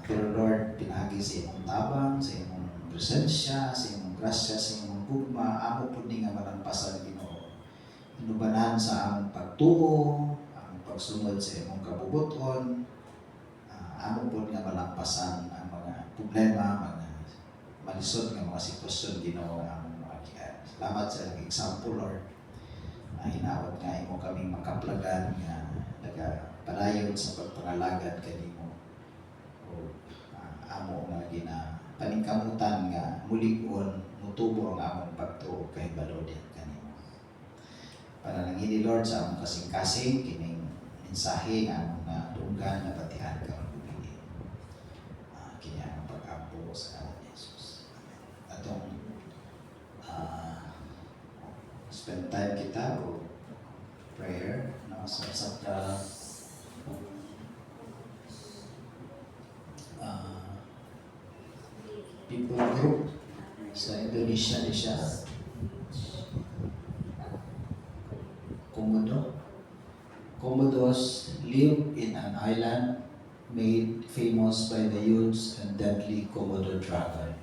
Pero Lord, pinagi sa imong tabang, sa imong presensya, sa imong grasya, sa imong gugma, amo po nga malampasan Ginoo. Inubanan sa among pagtuo, among pagsunod sa imong kabubuton, amo po nga malampasan ang mga problema, mga malisod nga mga sitwasyon Ginoo nga among maagian. Salamat sa ilang example, Lord. Hinawad nga imo kaming makaplagan nga nagapadayon sa pagpangalagad kanimo. O amo nga paningkamutan nga mulig-on mutubo ang among pagtuo kay balodyan kanimo. Panalangin ni Lord sa among kasing-kasing kining mensahe nga among dunggan na batihan karon bubili. Kini ang pag-ampo sa ngalan ni Jesus. Atong ah, spend time kita o prayer no, sa ah, people group sa Indonesia di siya Komodo. Komodos live in an island made famous by the huge and deadly Komodo dragon.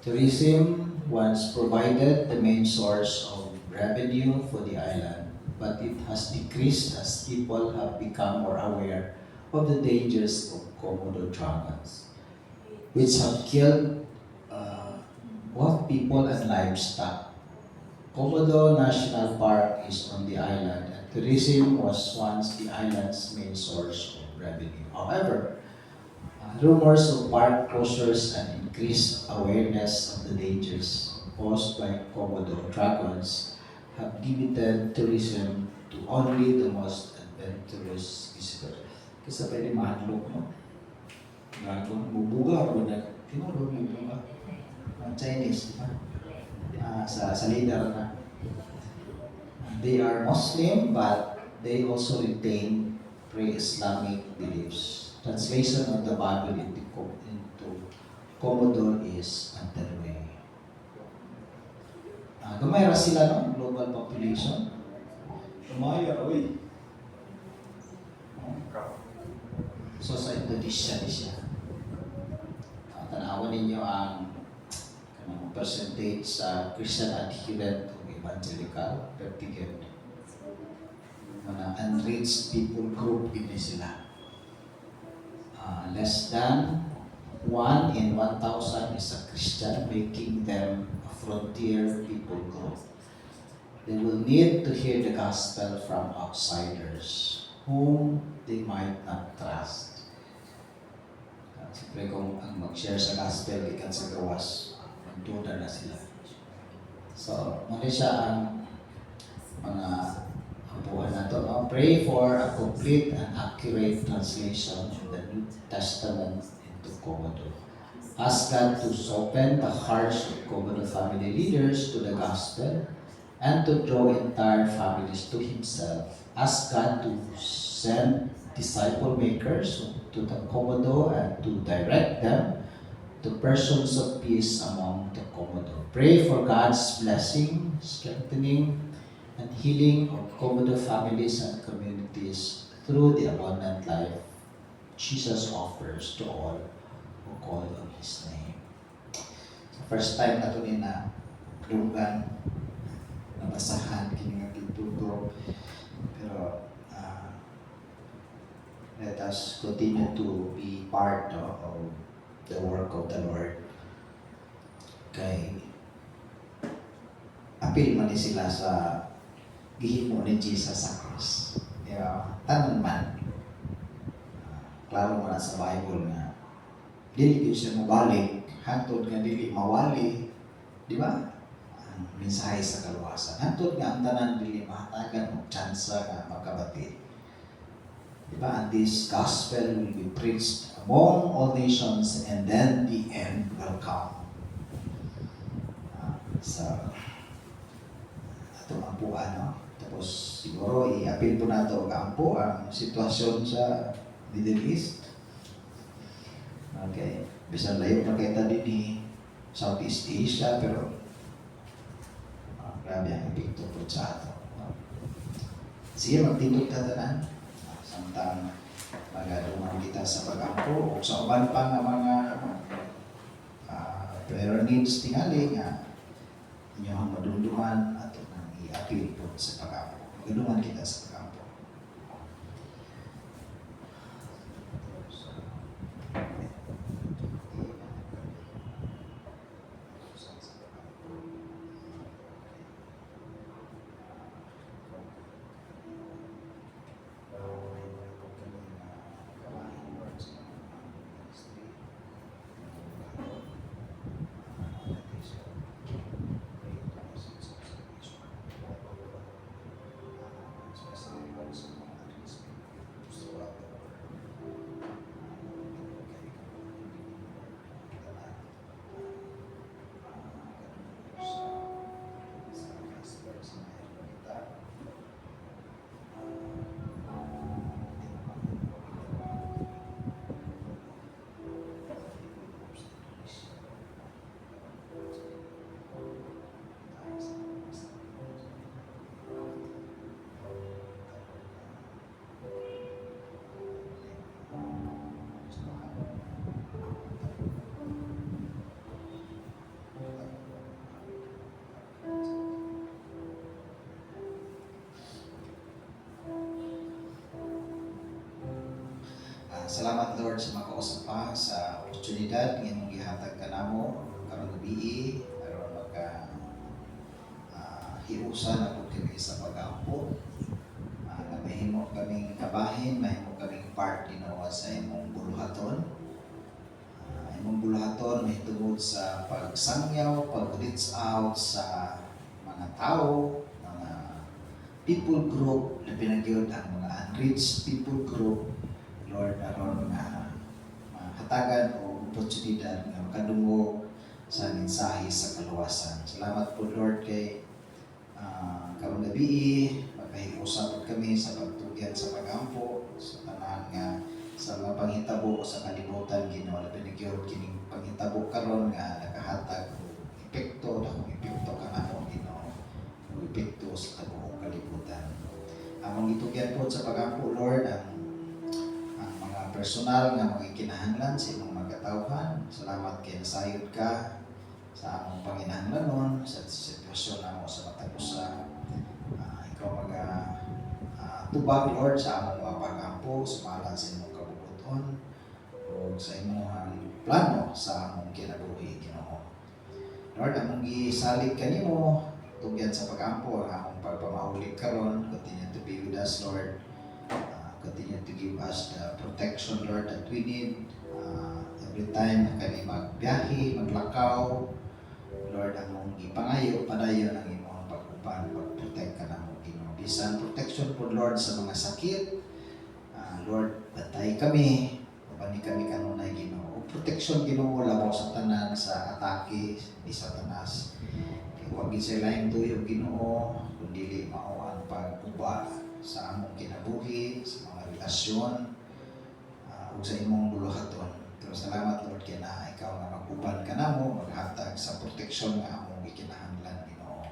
Tourism once provided the main source of revenue for the island, but it has decreased as people have become more aware of the dangers of Komodo dragons, which have killed both people and livestock. Komodo National Park is on the island, and tourism was once the island's main source of revenue. However, rumors of park closures and increased awareness of the dangers posed by Komodo dragons have limited tourism to only the most adventurous visitors. Kasi pwede mahanlok mo. Dragon, mubuga o na, tinuro mo buga. Chinese, di ba? Sa leader na. They are Muslim, but they also retain pre-Islamic beliefs. Translation of the Bible into Komodo is underway. Gamay ra sila no? Global population. Gamay ra, uy. So sa Indonesia di siya. Tanawan ninyo ang percentage sa Christian adherent o evangelical pertigate. Mga unreached people group ini sila. Less than 1 in 1,000 is a Christian, making them a frontier people group. They will need to hear the gospel from outsiders whom they might not trust. Siyempre kung ang mag-share sa gospel ikan sa gawas, magduda na sila. So, muli siya ang mga apuan na ito. No? Pray for a complete and accurate translation of the New Testament into Komodo. Ask God to soften the hearts of Komodo family leaders to the gospel and to draw entire families to Himself. Ask God to send disciple makers to the Komodo and to direct them to persons of peace among the Komodo. Pray for God's blessing, strengthening, and healing of Komodo families and communities through the abundant life Jesus offers to all who call on His name. First time na ito na lugan, nabasahan, kininga people. Pero let us continue to be part of the work of the Lord. Kay apil man ni sila sa gihimo ni Jesus sa cross. Tanan man. Klaro mo na sa Bible nga dili gyud siya mabalik hangtod nga dili mawali, di ba? Ang mensahe sa kaluwasan. Hangtod nga ang tanan dili mahatagan og tsansa nga magkabati. Diba? And this gospel will be preached among all nations and then the end will come. So, ito ang ampuan, no? Tapos siguro i-appeal po nato kaampo ang sitwasyon sa Middle East. Okay. Bisan layo pa kita din ni Southeast Asia, pero grabe ang epekto po sa ato. Sige, magtindog tatanan. Samtang magaduman kita sa pag-ampo o sa uban pa nga mga prayer needs tingali nga inyong madunduman at nang i-appeal po sa pag-ampo. Magaduman kita sa pag-ampo. Salamat Lord sa makausap pa sa oportunidad ng imong gihatag ka namo karon gabi aron maka hiusan ako kami sa pag-ampo. Na mahimo kaming kabahin, mahimo kaming part ginawa sa imong buluhaton. Imong buluhaton may tungod sa pagsangyaw, pag-reach out sa mga tao, mga people group na pinagyod ang mga unreached people group. Lord, aron hatagan o oportunidad na makadungog sa mensahe sa kaluwasan. Salamat po Lord kay karong gabi magkahiusap kami sa pagtugyan sa pagampo sa tanan nga sa mga panghitabo sa kalibutan Ginoo na pinagyod kining panghitabo karon nga nakahatag og epekto dakong epekto kanamo Ginoo og epekto sa kabuong kalibutan. Among gitugyan po sa pagampo Lord ang mga personal nga mga kinahanglan sa imong magkatawhan. Salamat kay nasayod ka sa among panginahanglanon sa sitwasyon namo sa matag usa. Ikaw tubag Lord sa among mga pagampo sumalan sa imong kabubuton o sa imong plano sa among kinabuhi Ginoo. Lord, among gisalig kanimo tugyan sa pagampo ang among pagpamaulik karon. Continue to be with us Lord. Continue to give us the protection Lord that we need every time na kami magbiyahe, maglakaw. Lord, among gipangayo padayon ang imong pag-uban, pag-protect ka namo Ginoo. Bisan protection po Lord sa mga sakit. Lord, batay kami, pabani kami kanunay Ginoo. Protection Ginoo labaw sa tanan sa atake ni Satanas. Kay huwag sila yung tuyo Ginoo, kundi mao ang pag-uba sa among kinabuhi, sa mga relasyon, ug sa imong buluhaton. Pero salamat Lord kay na ikaw nga mag-uban ka namo, maghatag sa proteksyon nga among gikinahanglan Ginoo.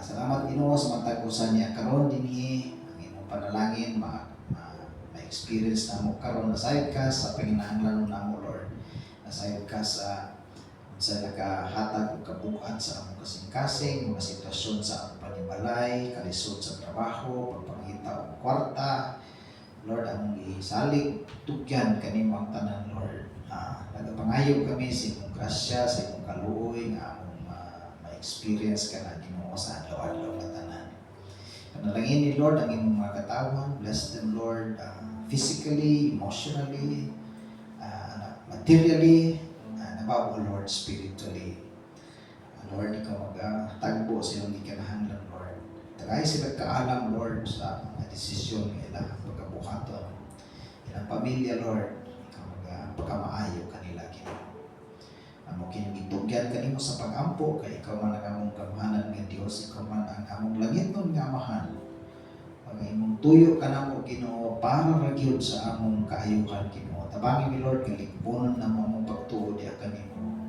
Salamat Ginoo sa matag usa niya karon dinhi ang imong panalangin ma-experience namo karon nasayod ka sa panginahanglan namo Lord. Nasayod ka sa nakahatag og kabuuan sa among kasing-kasing mga sitwasyon sa among panimalay, kalisod sa trabaho, pagpangita og kwarta. Lord, among isalig tugyan kanimo ang tanan Lord. Nagapangayob kami sa imong grasya, sa imong kaluoy nga among ma-experience ka na Ginoo sa adlaw-adlaw nga tanan. Panalangin ni Lord ang imong mga katawan, bless them Lord, physically, emotionally, materially, above all Lord, spiritually. Lord, ikaw magtagbo sa iyong gikinahanglan Lord. Tagay sila kaalam Lord sa mga desisyon ng ilang pagkabuhaton. Ilang pamilya Lord, ikaw magpagkamaayo kanila Ginoo. Amo kinigitugyan kanimo sa pag-ampo kay ikaw man ang among kabuhanan nga Dios, ikaw man ang among langiton nga amahan. Pag imong tuyo kanamo Ginoo para ra gyud sa among kaayuhan Ginoo. Tabangin mi Lord kay lipunon na mo among pagtuo diha kanimo.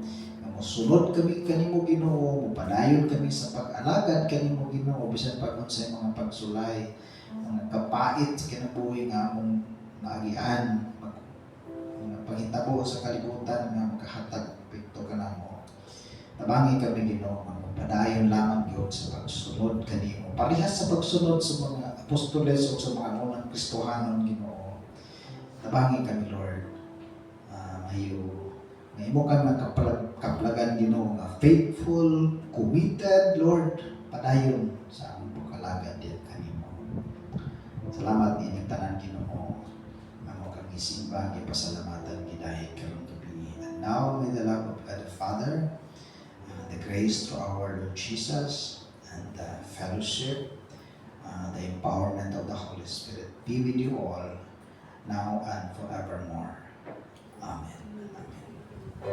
Mosulod kami kanimo Ginoo, mupadayon kami sa pag-alagad kanimo Ginoo bisan pag unsay mga pagsulay, mga kapait sa kinabuhi nga among naagian, mga paghitabo sa kalibutan nga makahatag epekto kanamo. Tabangin kami Ginoo, magpadayon lamang gyud sa pagsunod kanimo. Parehas sa pagsunod sa mga apostoles o sa mga unang Kristohanon Ginoo. Tabangin kami Lord, mahiyo nga imo kami kaplagan Ginoo nga faithful, committed Lord, padayon sa among pagkalagad diyan kanimo. Salamat inyong tanan Ginoo, amo kang isimba gipasalamatan gidahig karon gabi. And now may the love of God the Father, the grace to our Lord Jesus, and the fellowship, the empowerment of the Holy Spirit be with you all, now and forevermore. Amen. Amen.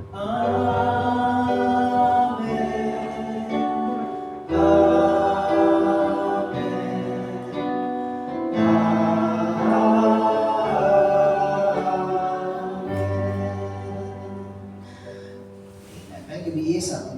Amen. Amen. May gabi sa